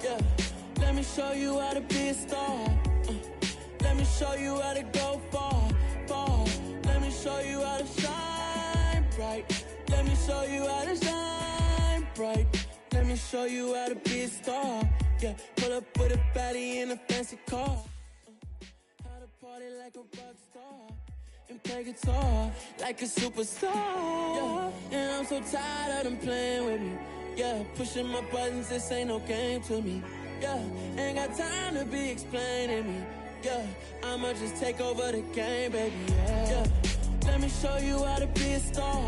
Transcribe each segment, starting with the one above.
Yeah, let me show you how to be a star. Let me show you how to go far, far. Let me show you how to shine bright. Let me show you how to shine bright. Let me show you how to be a star. Yeah, pull up with a baddie in a fancy car. How to party like a rock star and play guitar like a superstar. Yeah, and I'm so tired of them playing with me. Yeah, pushing my buttons, this ain't no game to me. Yeah, ain't got time to be explaining me. Yeah, I'ma just take over the game, baby. Yeah, let me show you how to be a star.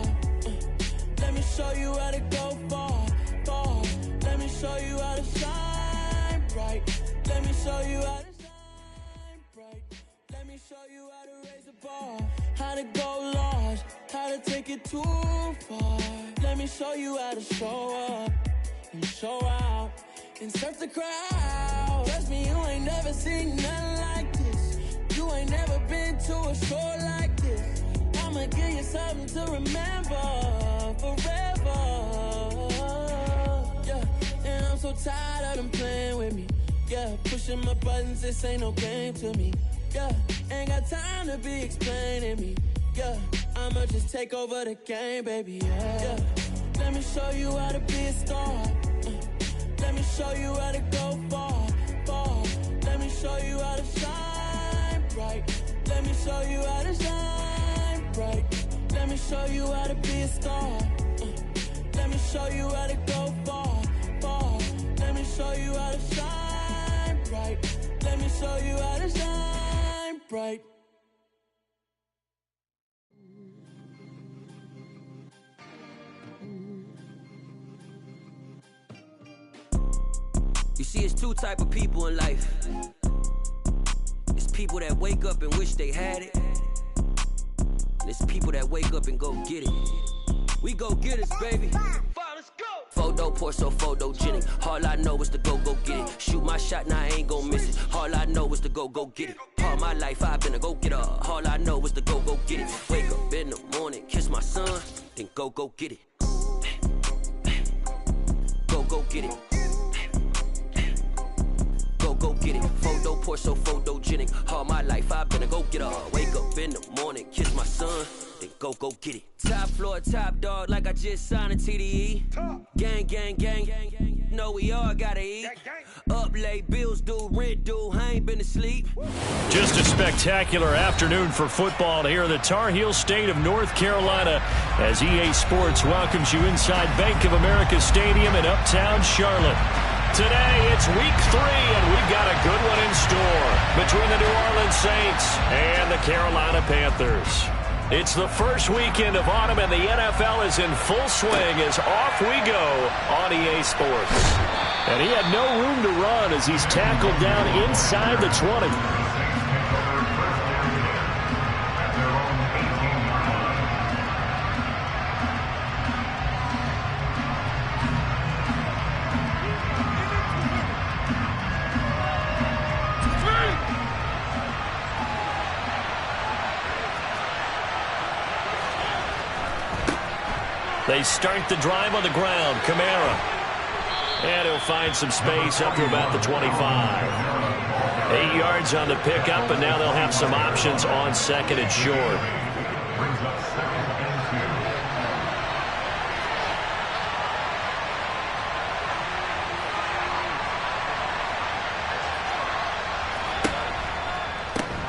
Let me show you how to go far, far. Let me show you how to shine bright. Let me show you how to shine bright. Let me show you how to raise the bar, how to go large, how to take it too far. Let me show you how to show up and show out and surf the crowd. Trust me, you ain't never seen nothing like this. You ain't never been to a show like this. I'ma give you something to remember forever. Yeah, and I'm so tired of them playing with me. Yeah, pushing my buttons, this ain't no game to me. Yeah, ain't got time to be explaining me. Yeah, I'ma just take over the game, baby. Yeah, let me show you how to be a star. Let me show you how to go far, far. Let me show you how to shine bright. Let me show you how to shine bright. Let me show you how to be a star. Let me show you how to go far, far. Let me show you how to shine bright. Let me show you how to shine bright. You see, it's two type of people in life. It's people that wake up and wish they had it. And it's people that wake up and go get it. We go get it, baby. Let's go. Photo pour so photogenic. All I know is to go get it. Shoot my shot, now I ain't gon' miss it. All I know is to go get it. All my life I've been a go-getter. All I know is to go get it. Wake up in the morning, kiss my son, then go get it. Go get it. Go get it. Photo pour so photogenic. All my life I've been a go-getter. Wake up in the morning, kiss my son, then go get it. Top floor, top dog, like I just signed a TDE. Gang, gang, gang, gang, gang. Know we all gotta eat. Up late, bills due, rent due, I ain't been asleep. Just a spectacular afternoon for football here in the Tar Heel state of North Carolina as EA Sports welcomes you inside Bank of America Stadium in Uptown Charlotte. Today, it's week 3, and we've got a good one in store between the New Orleans Saints and the Carolina Panthers. It's the first weekend of autumn, and the NFL is in full swing as off we go on EA Sports. And he had no room to run as he's tackled down inside the 20. They start the drive on the ground. Kamara. And he'll find some space up to about the 25. 8 yards on the pickup, and now they'll have some options on second and short.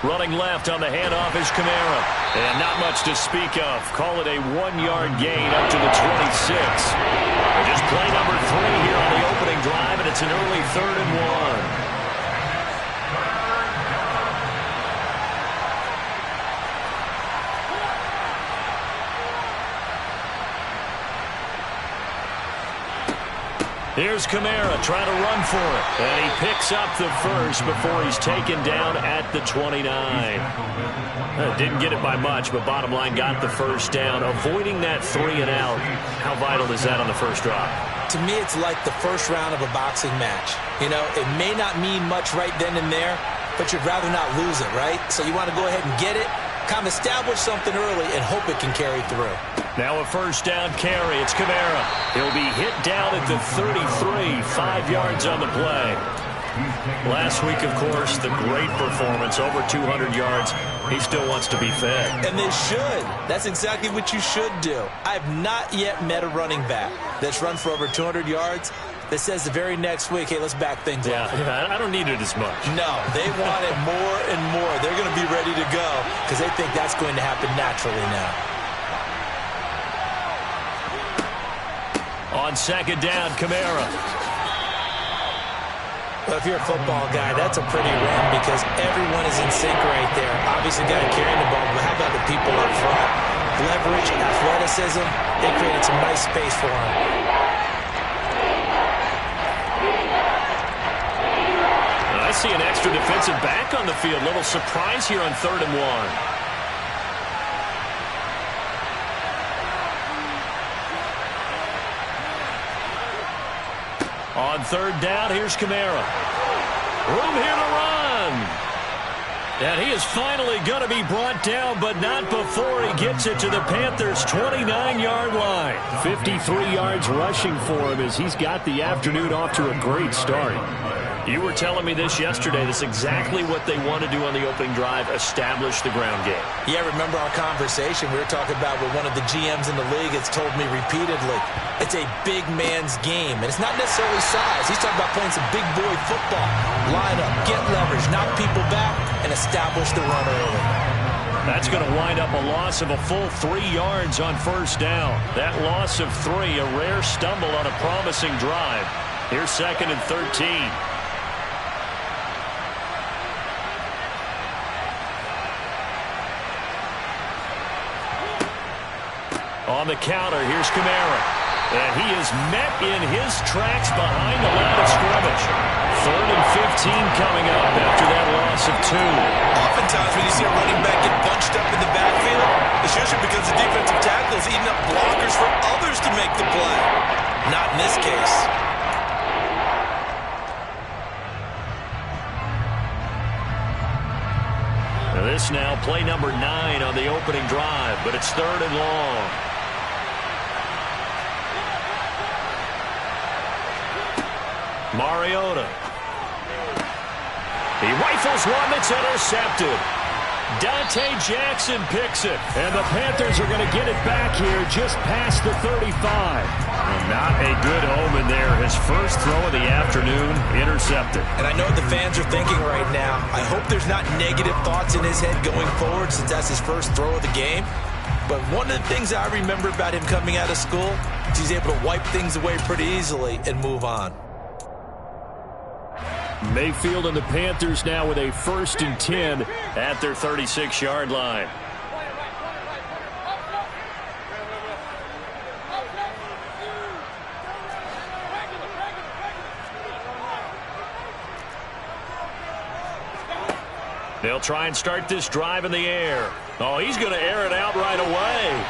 Running left on the handoff is Kamara. And not much to speak of. Call it a 1-yard gain up to the 26. Just play number 3 here on the opening drive, and it's an early 3rd and 1. Here's Kamara trying to run for it. And he picks up the first before he's taken down at the 29. Didn't get it by much, but bottom line got the first down. Avoiding that 3 and out. How vital is that on the first drop? To me, it's like the first round of a boxing match. You know, it may not mean much right then and there, but you'd rather not lose it, right? So you want to go ahead and get it Kind of establish something early and hope it can carry through. Now a first down carry. It's Kamara. He'll be hit down at the 33, 5 yards on the play. Last week, of course, the great performance, over 200 yards. He still wants to be fed. And they should. That's exactly what you should do. I have not yet met a running back that's run for over 200 yards that says the very next week, hey, let's back things up. Yeah, I don't need it as much. No, they want it more and more. They're going to be ready to go because they think that's going to happen naturally now. On second down, Kamara. Well, if you're a football guy, that's a pretty run because everyone is in sync right there. Obviously, got to carry the ball, but how about the people up front? Leverage, athleticism, they created some nice space for him. I see an extra defensive back on the field. Little surprise here on 3rd and 1. On 3rd down, here's Kamara. Room here to run. And he is finally going to be brought down, but not before he gets it to the Panthers' 29-yard line. 53 yards rushing for him as he's got the afternoon off to a great start. You were telling me this yesterday. That's exactly what they want to do on the opening drive, establish the ground game. Yeah, remember our conversation we were talking about with one of the GMs in the league has told me repeatedly, it's a big man's game. And it's not necessarily size. He's talking about playing some big boy football. Line up, get leverage, knock people back, and establish the run early. That's going to wind up a loss of a full 3 yards on first down. That loss of 3, a rare stumble on a promising drive. Here's 2nd and 13. On the counter, here's Kamara. And he is met in his tracks behind the line of scrimmage. 3rd and 15 coming up after that loss of 2. Oftentimes when you see a running back get bunched up in the backfield, it's usually because the defensive tackle is eating up blockers for others to make the play. Not in this case. Now this now play number 9 on the opening drive, but it's 3rd and long. Mariota. He rifles one that's intercepted. Dante Jackson picks it. And the Panthers are going to get it back here just past the 35. Not a good omen there. His first throw of the afternoon intercepted. And I know what the fans are thinking right now. I hope there's not negative thoughts in his head going forward since that's his first throw of the game. But one of the things I remember about him coming out of school is he's able to wipe things away pretty easily and move on. Mayfield and the Panthers now with a 1st and 10 at their 36-yard line. They'll try and start this drive in the air. Oh, he's going to air it out right away.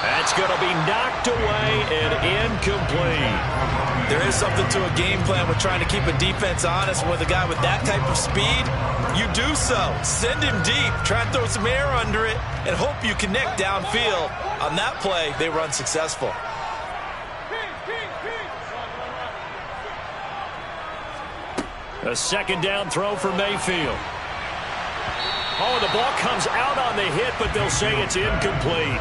That's going to be knocked away and incomplete. There is something to a game plan with trying to keep a defense honest. With a guy with that type of speed, you do so. Send him deep, try and throw some air under it, and hope you connect downfield. On that play, they run successful. A 2nd down throw for Mayfield. Oh, the ball comes out on the hit, but they'll say it's incomplete.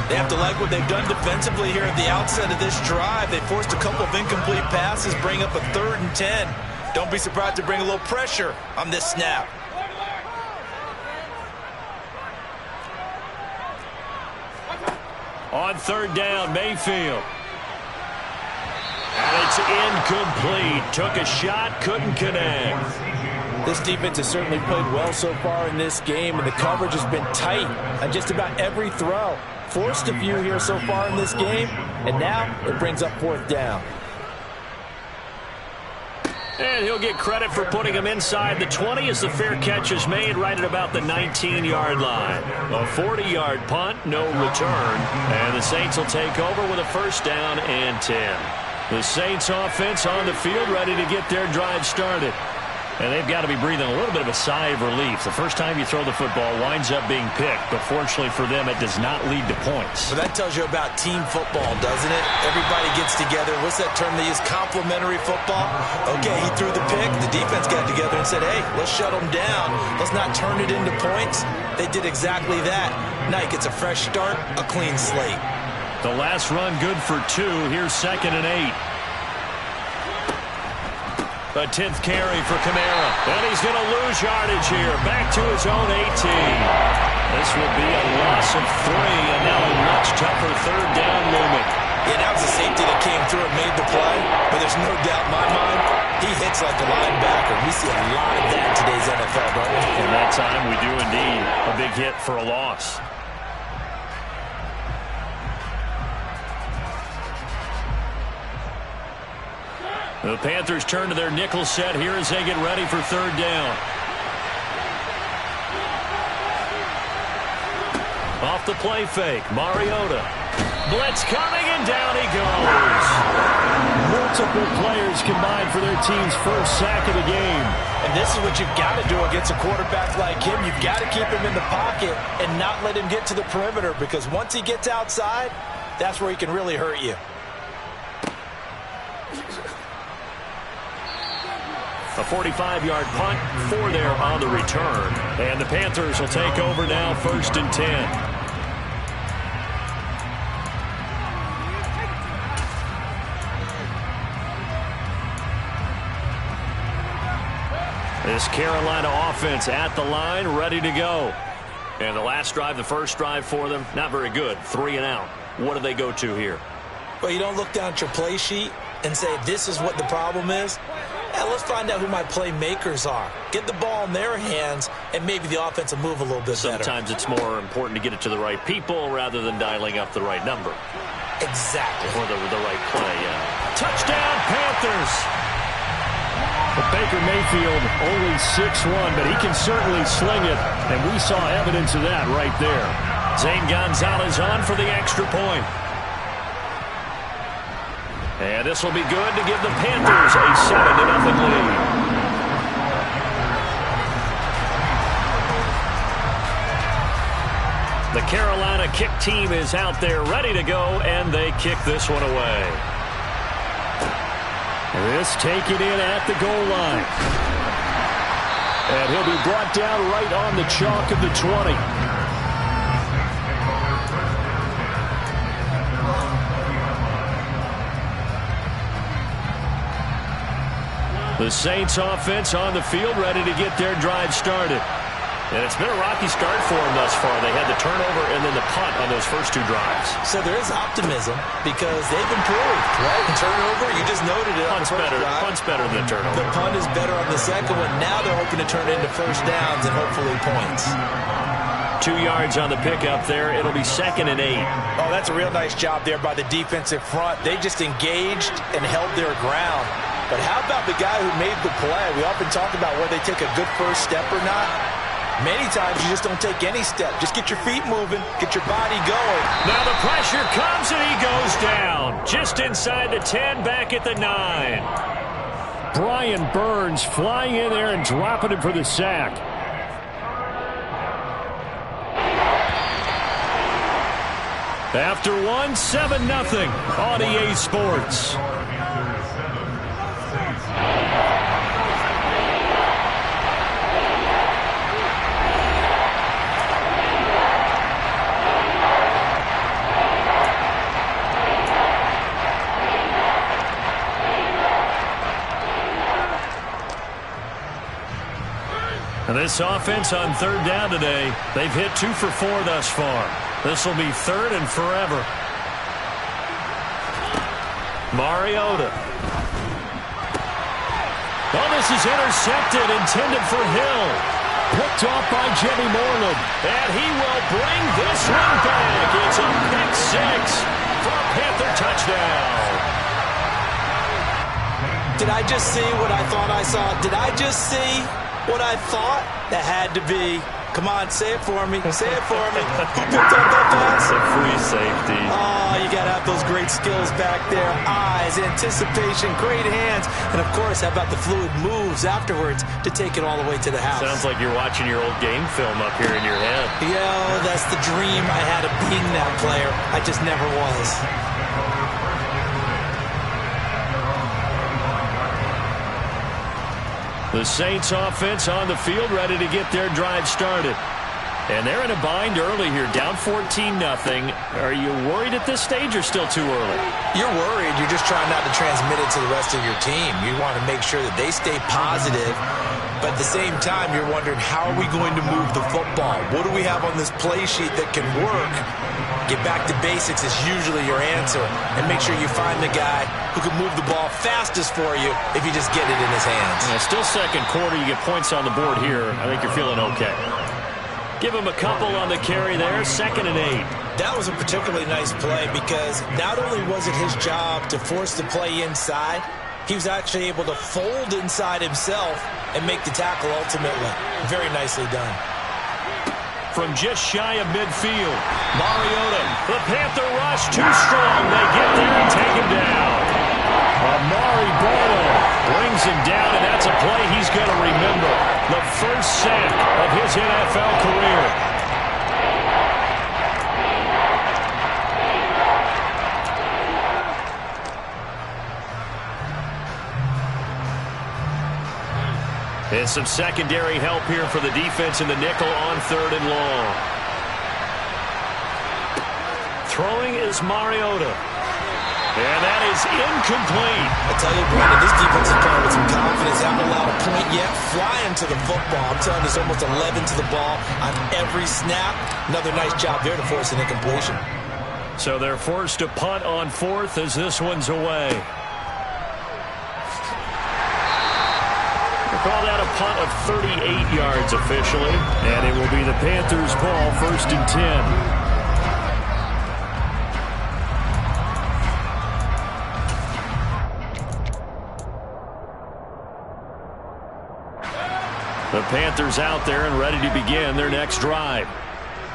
They have to like what they've done defensively here at the outset of this drive. They forced a couple of incomplete passes, bring up a 3rd and 10. Don't be surprised to bring a little pressure on this snap. On 3rd down, Mayfield. And it's incomplete. Took a shot, couldn't connect. This defense has certainly played well so far in this game, and the coverage has been tight on just about every throw. Forced a few here so far in this game, and now it brings up 4th down. And he'll get credit for putting him inside the 20 as the fair catch is made right at about the 19-yard line. A 40-yard punt, no return, and the Saints will take over with a 1st down and 10. The Saints offense on the field ready to get their drive started. And they've got to be breathing a little bit of a sigh of relief. The first time you throw the football winds up being picked, but fortunately for them, it does not lead to points. Well, that tells you about team football, doesn't it? Everybody gets together. What's that term they use? Complementary football? Okay, he threw the pick. The defense got together and said, hey, let's shut them down. Let's not turn it into points. They did exactly that. Now he gets a fresh start, a clean slate. The last run good for 2. Here's 2nd and 8. A 10th carry for Kamara. And he's going to lose yardage here. Back to his own 18. This will be a loss of 3, and now a much tougher 3rd down looming. Yeah, that was a safety that came through and made the play. But there's no doubt in my mind, he hits like a linebacker. We see a lot of that in today's NFL, don't we? And that time we do indeed. A big hit for a loss. The Panthers turn to their nickel set here as they get ready for 3rd down. Off the play fake, Mariota. Blitz coming, and down he goes. Multiple players combined for their team's first sack of the game. And this is what you've got to do against a quarterback like him. You've got to keep him in the pocket and not let him get to the perimeter, because once he gets outside, that's where he can really hurt you. A 45-yard punt, 4 there on the return. And the Panthers will take over now, 1st and 10. This Carolina offense at the line, ready to go. And the last drive, the first drive for them, not very good. 3 and out. What do they go to here? Well, you don't look down at your play sheet and say, this is what the problem is. Yeah, let's find out who my playmakers are. Get the ball in their hands, and maybe the offense will move a little bit better. Sometimes it's more important to get it to the right people rather than dialing up the right number. Exactly. Or the right play, yeah. Touchdown, Panthers! Well, Baker Mayfield only 6'1", but he can certainly sling it, and we saw evidence of that right there. Zane Gonzalez on for the extra point. And this will be good to give the Panthers a 7-0 lead. The Carolina kick team is out there ready to go, and they kick this one away. This taken in at the goal line. And he'll be brought down right on the chalk of the 20. The Saints offense on the field, ready to get their drive started. And it's been a rocky start for them thus far. They had the turnover and then the punt on those first 2 drives. So there is optimism because they've improved, right? Turnover, you just noted it. Punt's better than the turnover. The punt is better on the second one. Now they're hoping to turn it into first downs and hopefully points. 2 yards on the pickup there. It'll be 2nd and 8. Oh, that's a real nice job there by the defensive front. They just engaged and held their ground. But how about the guy who made the play? We often talk about whether they take a good first step or not. Many times you just don't take any step. Just get your feet moving, get your body going. Now the pressure comes and he goes down. Just inside the 10, back at the 9. Brian Burns flying in there and dropping him for the sack. After 1, 7-0 on EA Sports. And this offense on 3rd down today, they've hit 2 for 4 thus far. This will be 3rd and forever. Mariota. Oh, this is intercepted, intended for Hill. Picked off by Jimmy Moreland. And he will bring this one back. It's a pick 6 for a Panther touchdown. Did I just see what I thought I saw? Did I just see what I thought? That had to be Come on, say it for me. Say it for me. Who picked up that pass? It's a free safety. Oh, you got to have those great skills back there. Eyes, anticipation, great hands. And, of course, how about the fluid moves afterwards to take it all the way to the house? Sounds like you're watching your old game film up here in your head. Yo, that's the dream I had of being that player. I just never was. The Saints offense on the field, ready to get their drive started. And they're in a bind early here, down 14-0. Are you worried at this stage or still too early? You're worried. You're just trying not to transmit it to the rest of your team. You want to make sure that they stay positive. But at the same time, you're wondering, how are we going to move the football? What do we have on this play sheet that can work? Get back to basics is usually your answer. And make sure you find the guy who can move the ball fastest for you if you just get it in his hands. Yeah, still second quarter. You get points on the board here. I think you're feeling okay. Give him a couple on the carry there. 2nd and 8. That was a particularly nice play because not only was it his job to force the play inside, he was actually able to fold inside himself and make the tackle ultimately. Very nicely done. From just shy of midfield, Mariota. The Panther rush too strong. They get there and take him down. Amari Bono brings him down, and that's a play he's going to remember. The first sack of his NFL career. And some secondary help here for the defense in the nickel on 3rd and long. Throwing is Mariota. And that is incomplete. I tell you, Brandon, this defense is playing with some confidence. Haven't allowed a point yet. Flying to the football. I'm telling you, there's almost 11 to the ball on every snap. Another nice job there to force an incompletion. So they're forced to punt on 4th as this one's away. We'll call that a punt of 38 yards officially. And it will be the Panthers' ball, 1st and 10. The Panthers out there and ready to begin their next drive.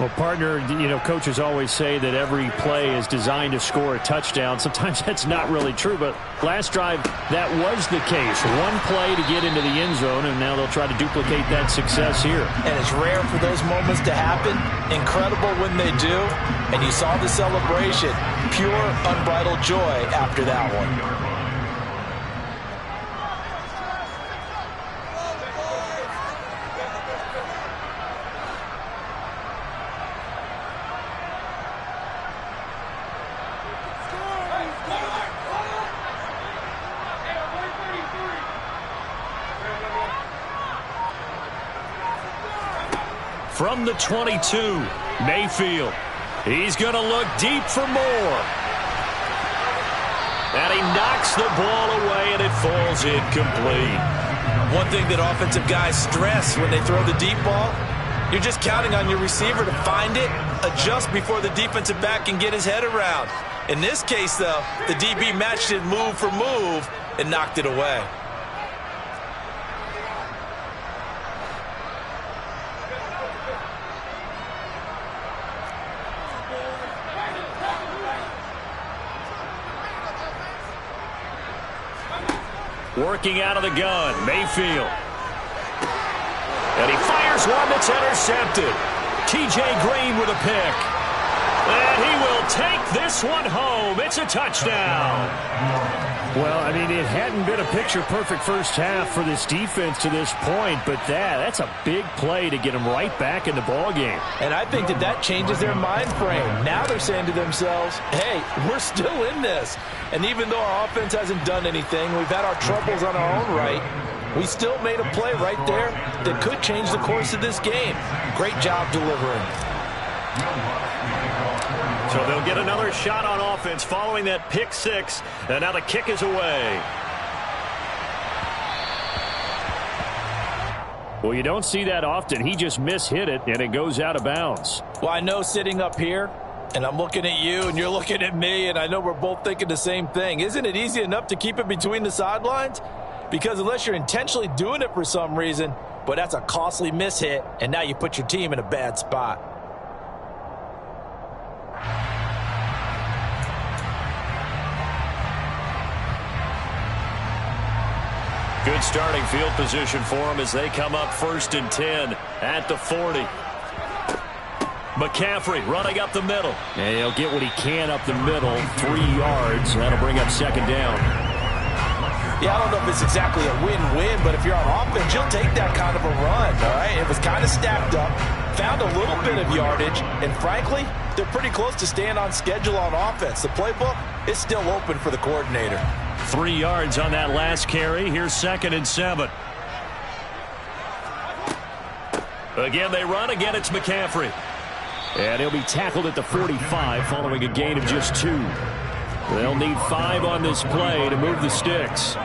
Well, partner, you know, coaches always say that every play is designed to score a touchdown. Sometimes that's not really true, but last drive, that was the case. One play to get into the end zone, and now they'll try to duplicate that success here. And it's rare for those moments to happen. Incredible when they do. And you saw the celebration. Pure, unbridled joy after that one. From the 22, Mayfield. He's going to look deep for more. And he knocks the ball away, and it falls incomplete. One thing that offensive guys stress when they throw the deep ball, you're just counting on your receiver to find it, adjust before the defensive back can get his head around. In this case, though, the DB matched it move for move and knocked it away. Working out of the gun, Mayfield. And he fires one that's intercepted. T.J. Green with a pick. And he will take this one home. It's a touchdown. Well, I mean, it hadn't been a picture-perfect first half for this defense to this point, but that's a big play to get them right back in the ballgame. And I think that changes their mind frame. Now they're saying to themselves, hey, we're still in this. And even though our offense hasn't done anything, we've had our troubles on our own right, we still made a play right there that could change the course of this game. Great job delivering. So they'll get another shot on offense following that pick six. And now the kick is away. Well, you don't see that often. He just mishit it, and it goes out of bounds. Well, I know sitting up here, and I'm looking at you, and you're looking at me, and I know we're both thinking the same thing. Isn't it easy enough to keep it between the sidelines? Because unless you're intentionally doing it for some reason, but that's a costly miss hit, and now you put your team in a bad spot. Good starting field position for them as they come up 1st and 10 at the 40. McCaffrey running up the middle. And he'll get what he can up the middle, 3 yards. That'll bring up 2nd down. Yeah, I don't know if it's exactly a win-win, but if you're on offense, you'll take that kind of a run, all right? It was kind of stacked up, found a little bit of yardage, and frankly, they're pretty close to staying on schedule on offense. The playbook is still open for the coordinator. 3 yards on that last carry. Here's 2nd and 7. Again, they run. Again, it's McCaffrey. And he'll be tackled at the 45 following a gain of just 2. They'll need 5 on this play to move the sticks.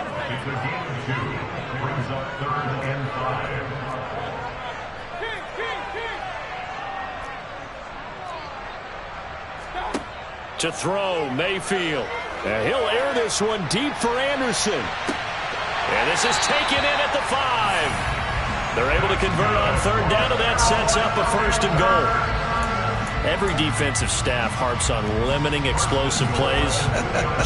To throw, Mayfield. And he'll air this one deep for Anderson. And this is taken in at the 5. They're able to convert on 3rd down, and that sets up a 1st and goal. Every defensive staff harps on limiting explosive plays.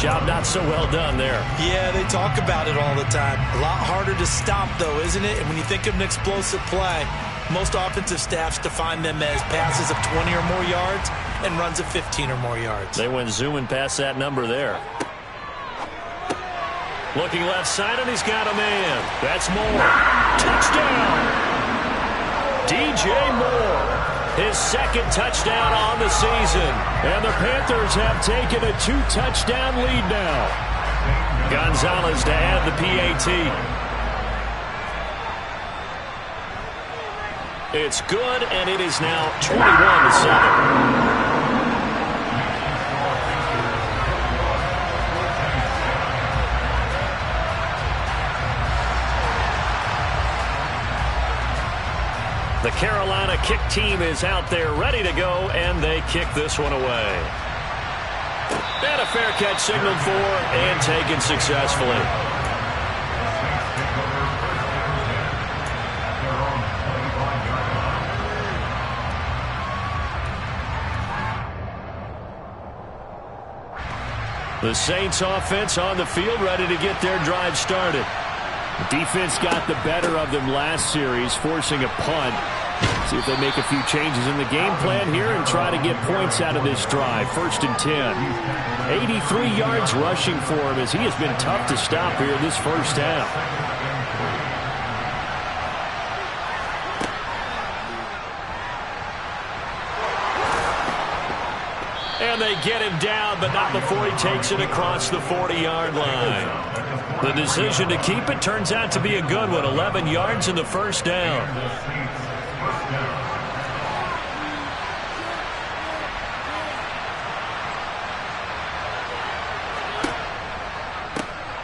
Job not so well done there. Yeah, they talk about it all the time. A lot harder to stop, though, isn't it? And when you think of an explosive play, most offensive staffs define them as passes of 20 or more yards and runs of 15 or more yards. They went zooming past that number there. Looking left side, and he's got a man. That's Moore. Touchdown! DJ Moore. His 2nd touchdown on the season. And the Panthers have taken a 2-touchdown lead now. Gonzalez to add the PAT. It's good, and it is now 21-7. The Carolina kick team is out there ready to go, and they kick this one away. And a fair catch signaled for and taken successfully. The Saints offense on the field ready to get their drive started. The defense got the better of them last series, forcing a punt. See if they make a few changes in the game plan here and try to get points out of this drive. 1st and 10. 83 yards rushing for him as he has been tough to stop here this first half. And they get him down, but not before he takes it across the 40-yard line. The decision to keep it turns out to be a good one. 11 yards in the 1st down.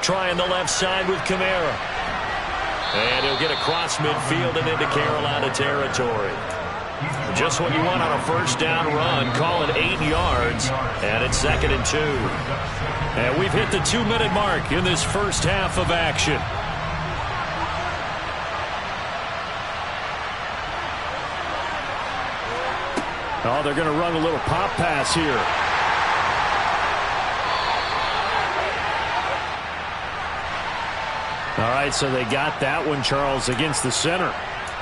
Trying the left side with Kamara. And he'll get across midfield and into Carolina territory. Just what you want on a 1st down run. Call it 8 yards. And it's 2nd and 2. And we've hit the 2-minute mark in this first half of action. Oh, they're going to run a little pop pass here. All right, so they got that one, Charles, against the center.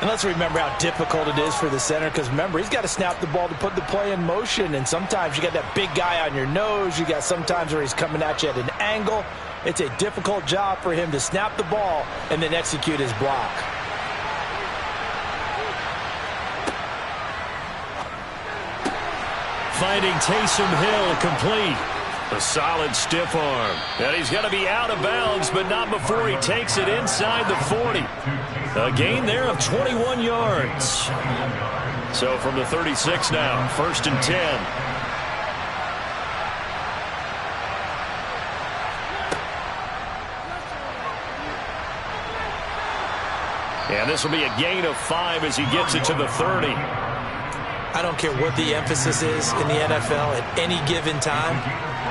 And let's remember how difficult it is for the center, because remember, he's got to snap the ball to put the play in motion, and sometimes you got that big guy on your nose. You got sometimes where he's coming at you at an angle. It's a difficult job for him to snap the ball and then execute his block. Finding Taysom Hill complete. A solid stiff arm. And he's going to be out of bounds, but not before he takes it inside the 40. A gain there of 21 yards. So from the 36 now, 1st and 10. And this will be a gain of 5 as he gets it to the 30. I don't care what the emphasis is in the NFL at any given time.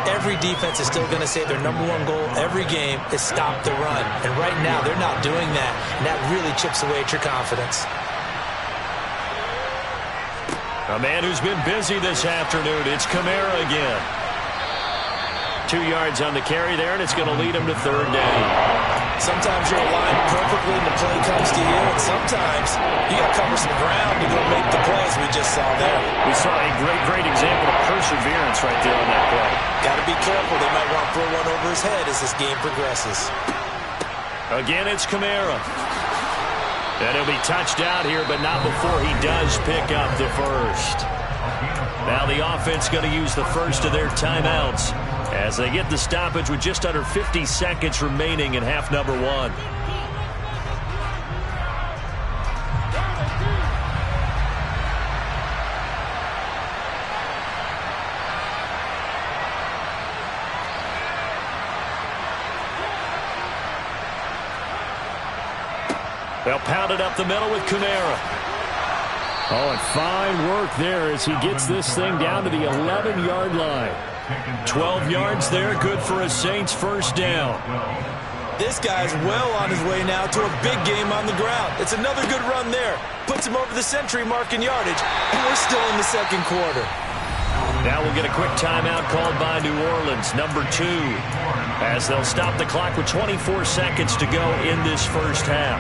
Every defense is still going to say their #1 goal every game is stop the run. And right now, they're not doing that, and that really chips away at your confidence. A man who's been busy this afternoon, it's Kamara again. 2 yards on the carry there, and it's going to lead him to 3rd down. Sometimes you're aligned perfectly and the play comes to you, and sometimes you got to cover some ground to go make the plays we just saw there. We saw a great example of perseverance right there on that play. Got to be careful. They might want to throw one over his head as this game progresses. Again, it's Kamara. And he'll be touched out here, but not before he does pick up the first. Now the offense going to use the first of their timeouts as they get the stoppage with just under 50 seconds remaining in half number 1. They'll pound it up the middle with Kamara. Oh, and fine work there as he gets this thing down to the 11-yard line. 12 yards there, good for a Saints first down. This guy's well on his way now to a big game on the ground. It's another good run there. Puts him over the century mark in yardage, and we're still in the second quarter. Now we'll get a quick timeout called by New Orleans, number 2, as they'll stop the clock with 24 seconds to go in this first half.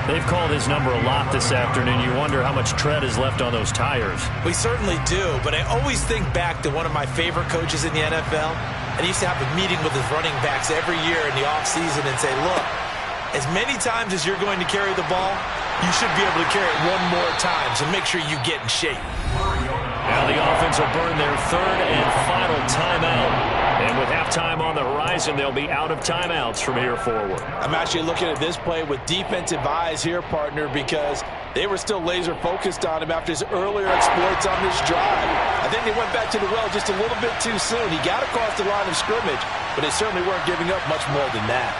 They've called his number a lot this afternoon. You wonder how much tread is left on those tires. We certainly do, but I always think back to one of my favorite coaches in the NFL, and he used to have a meeting with his running backs every year in the offseason and say, look, as many times as you're going to carry the ball, you should be able to carry it one more time, so make sure you get in shape. Now the offense will burn their 3rd and final timeout. And with halftime on the horizon, they'll be out of timeouts from here forward. I'm actually looking at this play with defensive eyes here, partner, because they were still laser focused on him after his earlier exploits on this drive. I think they went back to the well just a little bit too soon. He got across the line of scrimmage, but they certainly weren't giving up much more than that.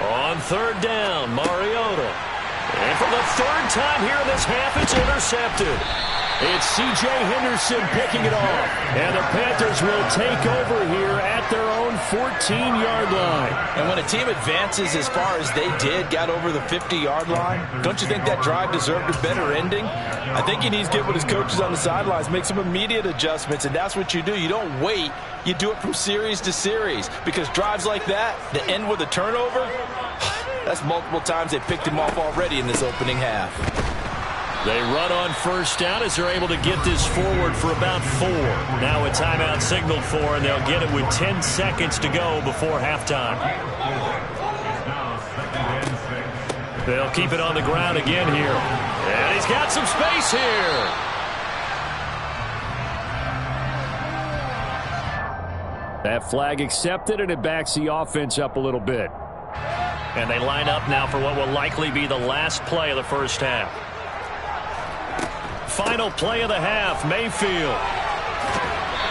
On 3rd down, Mariota. And for the 3rd time here in this half, it's intercepted. It's C.J. Henderson picking it off. And the Panthers will take over here at their own 14-yard line. And when a team advances as far as they did, got over the 50-yard line, don't you think that drive deserved a better ending? I think he needs to get with his coaches on the sidelines, make some immediate adjustments, and that's what you do. You don't wait. You do it from series to series, because drives like that, that end with a turnover, that's multiple times they picked him off already in this opening half. They run on 1st down as they're able to get this forward for about 4. Now a timeout signaled for, and they'll get it with 10 seconds to go before halftime. They'll keep it on the ground again here. And he's got some space here. That flag accepted, and it backs the offense up a little bit. And they line up now for what will likely be the last play of the first half. Final play of the half, Mayfield.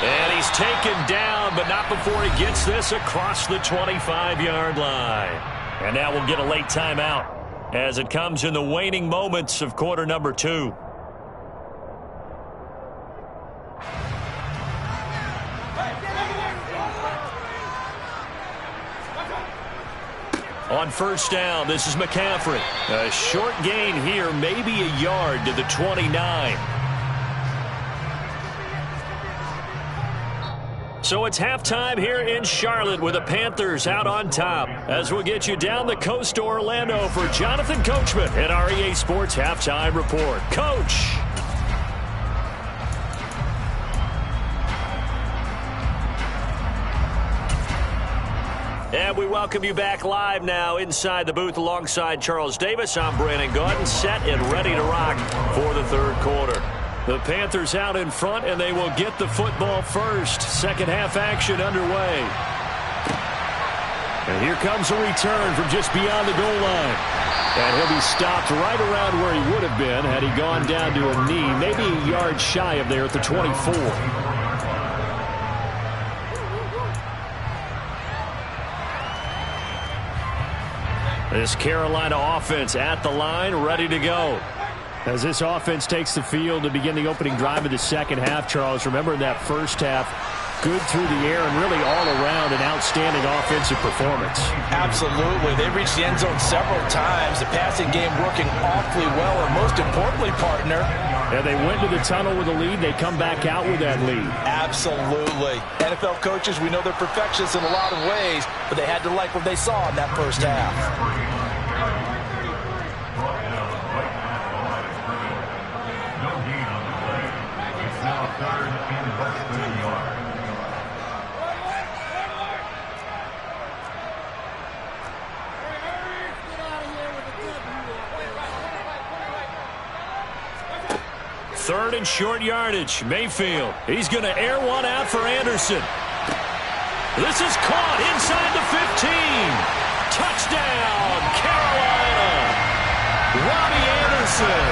And he's taken down, but not before he gets this across the 25-yard line. And now we'll get a late timeout as it comes in the waning moments of quarter number 2. On 1st down, this is McCaffrey. A short gain here, maybe a yard to the 29. So it's halftime here in Charlotte with the Panthers out on top. As we'll get you down the coast to Orlando for Jonathan Coachman at our EA Sports Halftime Report. Coach. And we welcome you back live now inside the booth alongside Charles Davis. I'm Brandon Gaudin, set and ready to rock for the 3rd quarter. The Panthers out in front, and they will get the football first. Second half action underway. And here comes a return from just beyond the goal line. And he'll be stopped right around where he would have been had he gone down to a knee, maybe a yard shy of there at the 24. This Carolina offense at the line, ready to go. As this offense takes the field to begin the opening drive of the second half, Charles, remember in that first half, good through the air and really all around an outstanding offensive performance. Absolutely. They reached the end zone several times. The passing game working awfully well, and most importantly, partner, yeah, they went to the tunnel with a lead. They come back out with that lead. Absolutely. NFL coaches, we know they're perfectionists in a lot of ways, but they had to like what they saw in that first half. It's now 3rd and less than a yard. Third and short yardage. Mayfield. He's going to air one out for Anderson. This is caught inside the 15. Touchdown, Carolina. Robbie Anderson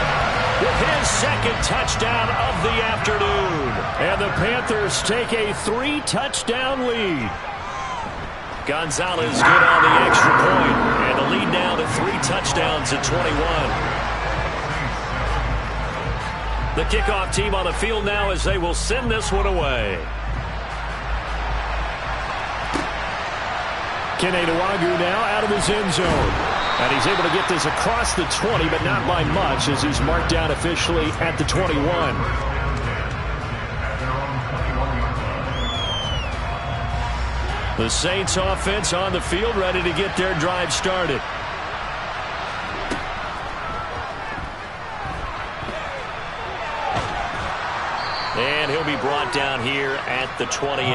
with his second touchdown of the afternoon. And the Panthers take a 3-touchdown lead. Gonzalez good on the extra point. And the lead now to 3 touchdowns at 21. The kickoff team on the field now as they will send this one away. Kene Nwangwu now out of his end zone. And he's able to get this across the 20, but not by much as he's marked down officially at the 21. The Saints offense on the field ready to get their drive started. And he'll be brought down here at the 28.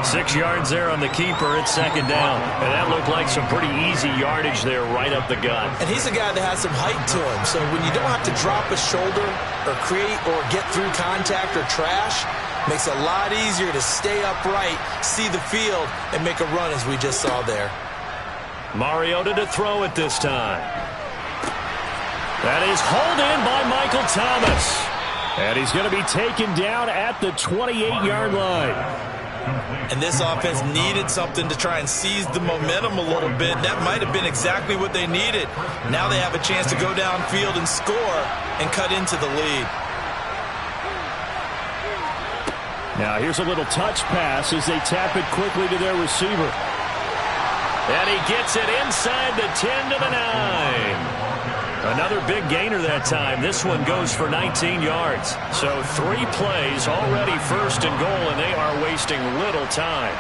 6 yards there on the keeper. It's second down. And that looked like some pretty easy yardage there right up the gut. And he's a guy that has some height to him. So when you don't have to drop a shoulder or create or get through contact or trash, makes it a lot easier to stay upright, see the field, and make a run as we just saw there. Mariota to throw it this time. That is hauled in by Michael Thomas. And he's going to be taken down at the 28-yard line. And this offense needed something to try and seize the momentum a little bit. That might have been exactly what they needed. Now they have a chance to go downfield and score and cut into the lead. Now here's a little touch pass as they tap it quickly to their receiver. And he gets it inside the 10 to the 9. Another big gainer that time. This one goes for 19 yards. So 3 plays already first and goal, and they are wasting little time.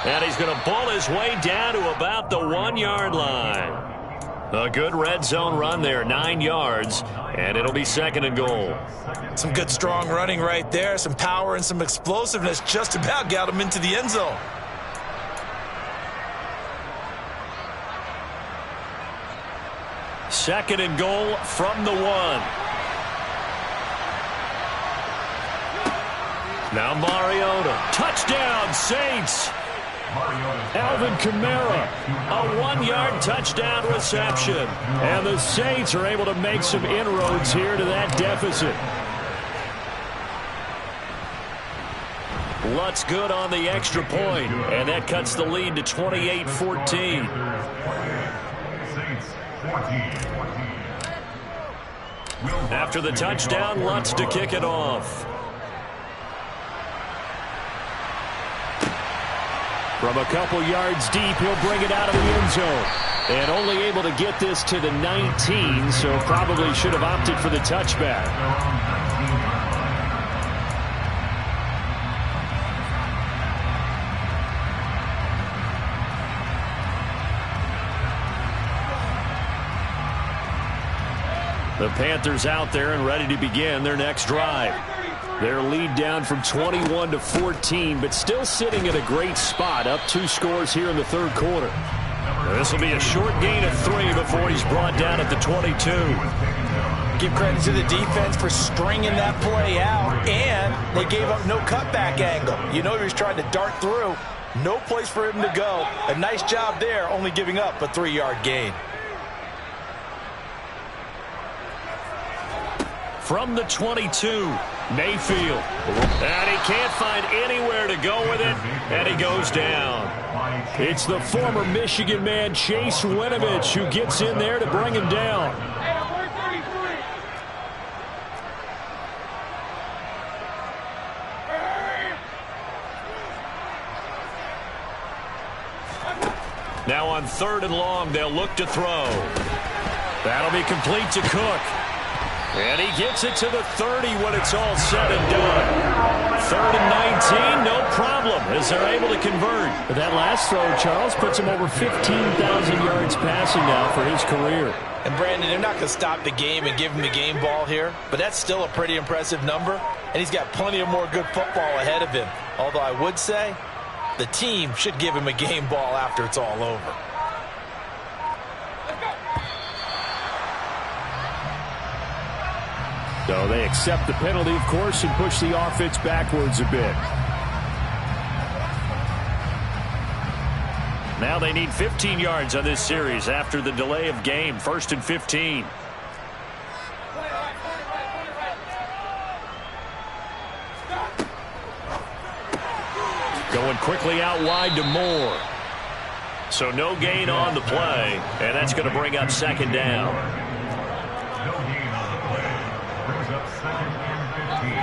And he's going to bull his way down to about the 1-yard line. A good red zone run there, 9 yards, and it'll be second and goal. Some good strong running right there, some power and some explosiveness just about got him into the end zone. Second and goal from the 1. Now Mariota. Touchdown, Saints. Alvin Kamara, a 1-yard touchdown reception. And the Saints are able to make some inroads here to that deficit. Lutz good on the extra point, and that cuts the lead to 28-14. After the touchdown, Lutz to kick it off. From a couple yards deep, he'll bring it out of the end zone. And only able to get this to the 19, so probably should have opted for the touchback. The Panthers out there and ready to begin their next drive. Their lead down from 21 to 14, but still sitting at a great spot, up 2 scores here in the third quarter. This will be a short gain of 3 before he's brought down at the 22. Give credit to the defense for stringing that play out, and they gave up no cutback angle. You know he was trying to dart through. No place for him to go. A nice job there, only giving up a 3-yard gain. From the 22, Mayfield. And he can't find anywhere to go with it, and he goes down. It's the former Michigan man, Chase Winovich, who gets in there to bring him down. Now on 3rd and long, they'll look to throw. That'll be complete to Cook. And he gets it to the 30 when it's all said and done. 3rd and 19, no problem, as they're able to convert. But that last throw, Charles, puts him over 15,000 yards passing now for his career. And Brandon, they're not going to stop the game and give him the game ball here, but that's still a pretty impressive number, and he's got plenty of more good football ahead of him. Although I would say the team should give him a game ball after it's all over. So they accept the penalty, of course, and push the offense backwards a bit. Now they need 15 yards on this series after the delay of game. 1st and 15. Going quickly out wide to Moore. So no gain on the play, and that's going to bring up 2nd down. No gain on the play. Brings up 2nd and 15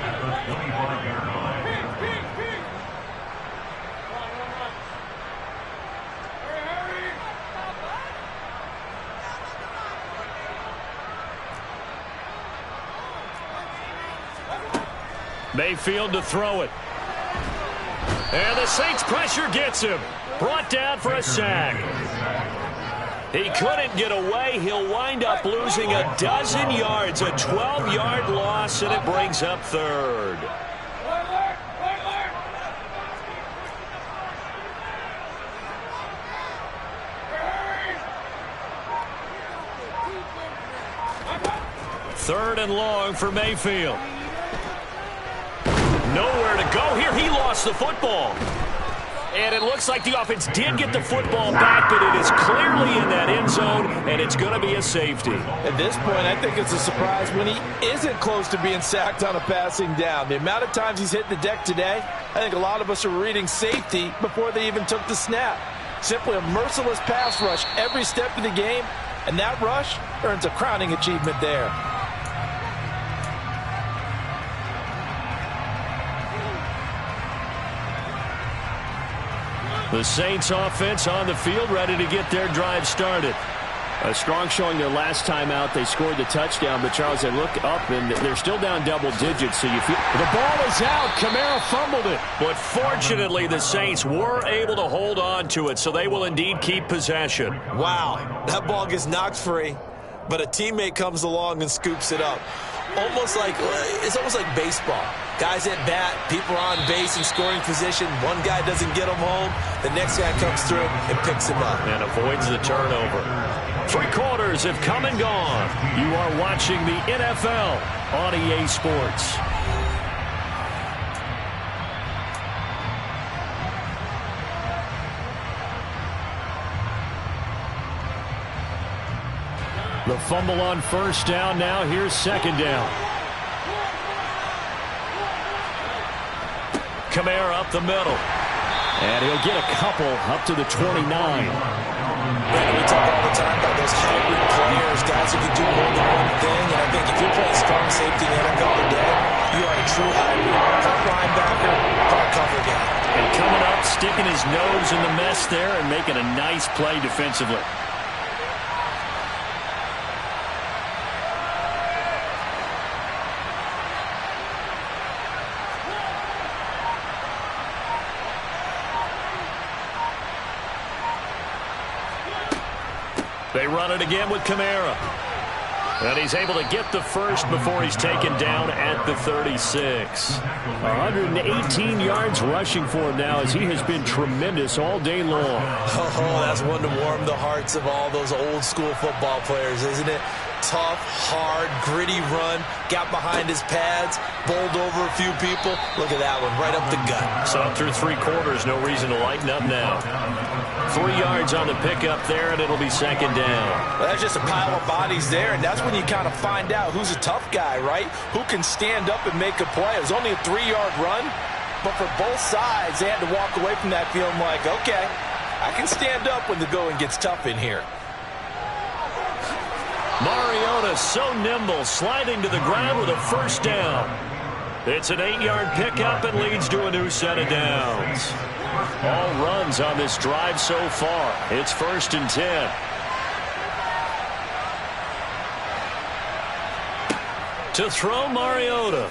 at the 25-yard line. Mayfield to throw it. And the Saints pressure gets him. Brought down for a sack. He couldn't get away. He'll wind up losing a dozen yards. A 12-yard loss, and it brings up 3rd. Third and long for Mayfield. Nowhere to go here. He lost the football. And it looks like the offense did get the football back, but it is clearly in that end zone, and it's going to be a safety. At this point, I think it's a surprise when he isn't close to being sacked on a passing down. The amount of times he's hit the deck today, I think a lot of us are reading safety before they even took the snap. Simply a merciless pass rush every step of the game, and that rush earns a crowning achievement there. The Saints offense on the field, ready to get their drive started. A strong showing their last time out. They scored the touchdown, but Charles, they look up and they're still down double digits, so you feel the ball is out. Kamara fumbled it. But fortunately, the Saints were able to hold on to it, so they will indeed keep possession. Wow, that ball gets knocked free, but a teammate comes along and scoops it up. It's almost like baseball. Guys at bat, people are on base in scoring position. One guy doesn't get him home. The next guy comes through and picks him up. And avoids the turnover. 3 quarters have come and gone. You are watching the NFL on EA Sports. The fumble on 1st down. Now here's 2nd down. Kamara up the middle. And he'll get a couple up to the 29. We talk all the time about those hybrid players, guys who can do more than one thing. And I think if you're playing strong safety in the NFL today, you are a true hybrid. Part linebacker, part cover guy. And coming up, sticking his nose in the mess there and making a nice play defensively. They run it again with Kamara. And he's able to get the first before he's taken down at the 36. 118 yards rushing for him now as he has been tremendous all day long. Oh, that's one to warm the hearts of all those old school football players, isn't it? tough, hard, gritty run. Got behind his pads, bowled over a few people. Look at that one, right up the gut. So through 3 quarters, no reason to lighten up now. 3 yards on the pickup there, and it'll be second down. Well, that's just a pile of bodies there, and that's when you kind of find out who's a tough guy, right? Who can stand up and make a play. It was only a 3-yard run, but for both sides, they had to walk away from that feeling like, okay, I can stand up when the going gets tough in here. Mariota so nimble, sliding to the ground with a first down. It's an 8-yard pickup and leads to a new set of downs. All runs on this drive so far. It's 1st and 10. To throw, Mariota.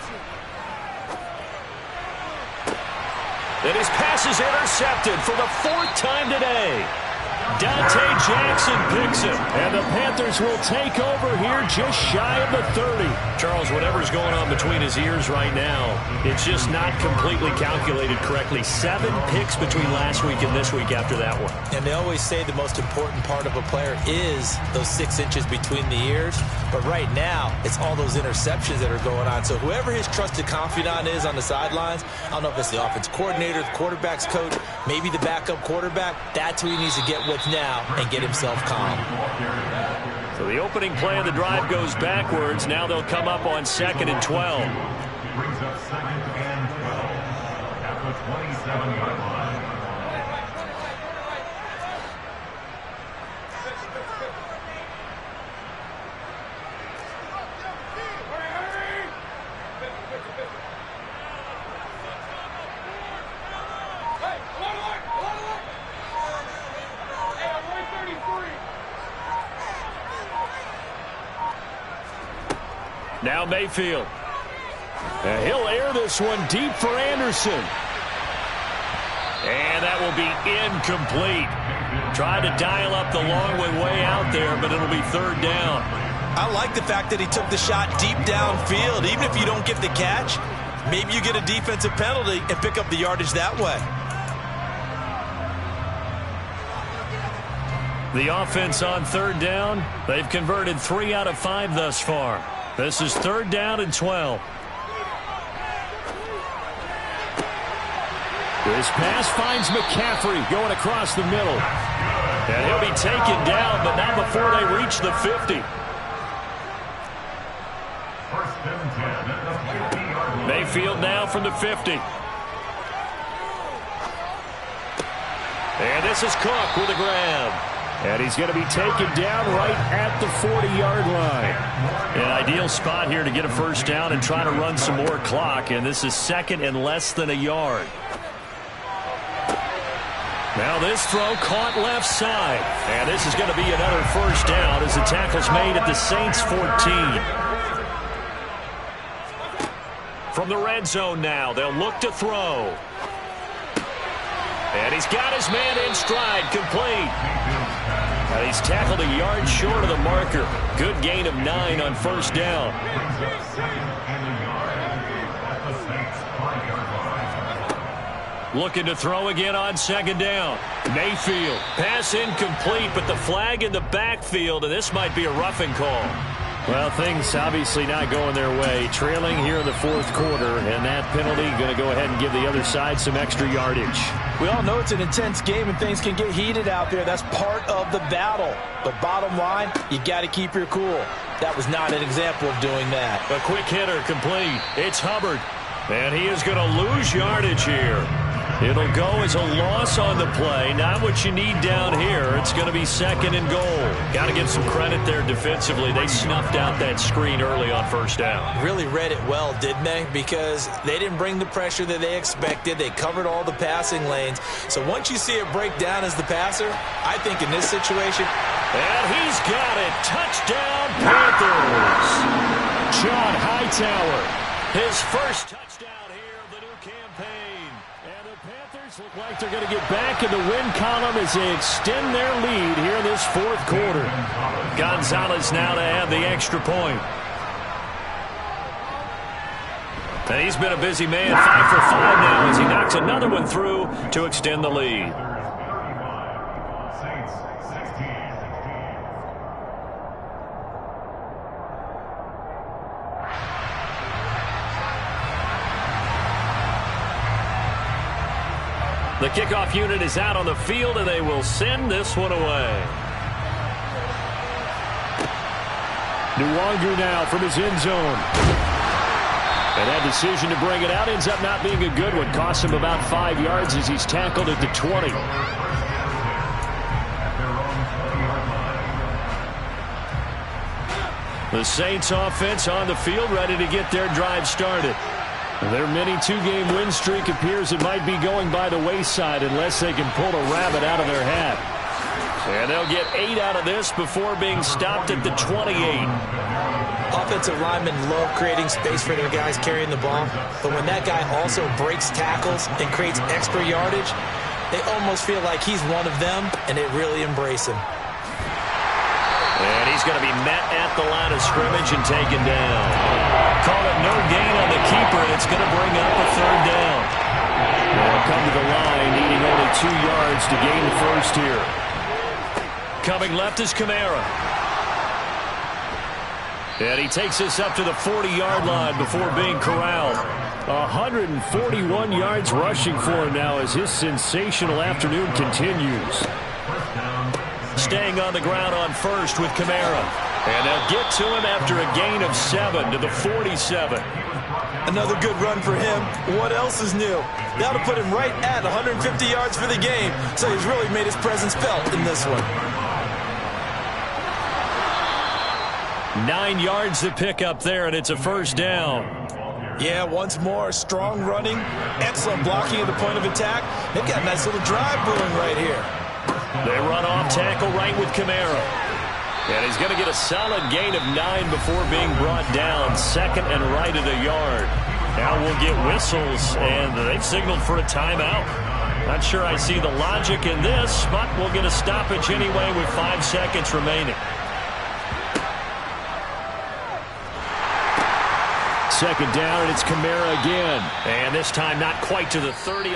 And his pass is intercepted for the 4th time today. Dante Jackson picks it, and the Panthers will take over here just shy of the 30. Charles, whatever's going on between his ears right now, it's just not completely calculated correctly. 7 picks between last week and this week after that one. And they always say the most important part of a player is those 6 inches between the ears. But right now, it's all those interceptions that are going on. So whoever his trusted confidant is on the sidelines, I don't know if it's the offense coordinator, the quarterback's coach, maybe the backup quarterback, that's who he needs to get with now and get himself calm. So the opening play of the drive goes backwards. Now they'll come up on 2nd and 12. Brings up 2nd and 12 at the 27-yard line. Now Mayfield. And he'll air this one deep for Anderson. And that will be incomplete. Tried to dial up the long way out there, but it'll be 3rd down. I like the fact that he took the shot deep downfield. Even if you don't get the catch, maybe you get a defensive penalty and pick up the yardage that way. The offense on 3rd down. They've converted 3 out of 5 thus far. This is 3rd down and 12. This pass finds McCaffrey going across the middle. And he'll be taken down, but not before they reach the 50. 1st and 10 at the 50-yard line. Mayfield now from the 50. And this is Cook with a grab. And he's going to be taken down right at the 40-yard line. An ideal spot here to get a first down and try to run some more clock. And this is 2nd and less than a yard. Now this throw caught left side. And this is going to be another first down as the tackle's made at the Saints 14. From the red zone now, they'll look to throw. And he's got his man in stride, complete. And he's tackled a yard short of the marker. Good gain of 9 on first down. Brings up 2nd and a yard at the Saints 5-yard line. Looking to throw again on 2nd down. Mayfield. Pass incomplete, but the flag in the backfield, and this might be a roughing call. Well, things obviously not going their way. Trailing here in the 4th quarter, and that penalty going to go ahead and give the other side some extra yardage. We all know it's an intense game and things can get heated out there. That's part of the battle. But bottom line, you got to keep your cool. That was not an example of doing that. A quick hitter complete. It's Hubbard. And he is going to lose yardage here. It'll go as a loss on the play. Not what you need down here. It's going to be 2nd and goal. Got to give some credit there defensively. They snuffed out that screen early on first down. Really read it well, didn't they? Because they didn't bring the pressure that they expected. They covered all the passing lanes. So once you see it break down as the passer, I think in this situation. And he's got it. Touchdown, Panthers. John Hightower. His first touchdown here of the new campaign. And the Panthers look like they're going to get back in the win column as they extend their lead here in this 4th quarter. Gonzalez now to add the extra point. And he's been a busy man, 5 for 5 now as he knocks another one through to extend the lead. The kickoff unit is out on the field, and they will send this one away. Nwangu now from his end zone. And that decision to bring it out ends up not being a good one. Costs him about 5 yards as he's tackled at the 20. The Saints offense on the field, ready to get their drive started. Their mini two-game win streak appears it might be going by the wayside unless they can pull a rabbit out of their hat. And they'll get 8 out of this before being stopped at the 28. Offensive linemen love creating space for their guys carrying the ball, but when that guy also breaks tackles and creates extra yardage, they almost feel like he's one of them, and they really embrace him. And he's going to be met at the line of scrimmage and taken down. Call it no gain on the keeper, and it's going to bring up a third down. They'll come to the line, needing only 2 yards to gain the first here. Coming left is Kamara. And he takes us up to the 40-yard line before being corralled. 141 yards rushing for him now as his sensational afternoon continues. Staying on the ground on first with Kamara. And they'll get to him after a gain of 7 to the 47. Another good run for him. What else is new? That'll put him right at 150 yards for the game, so he's really made his presence felt in this one. 9 yards to pick up there, and it's a first down. Yeah, once more, strong running, excellent blocking at the point of attack. They've got a nice little drive brewing right here. They run off tackle right with Kamara. And he's going to get a solid gain of 9 before being brought down. Second and right at a yard. Now we'll get whistles, and they've signaled for a timeout. Not sure I see the logic in this, but we'll get a stoppage anyway with 5 seconds remaining. Second down, and it's Kamara again. And this time not quite to the 30.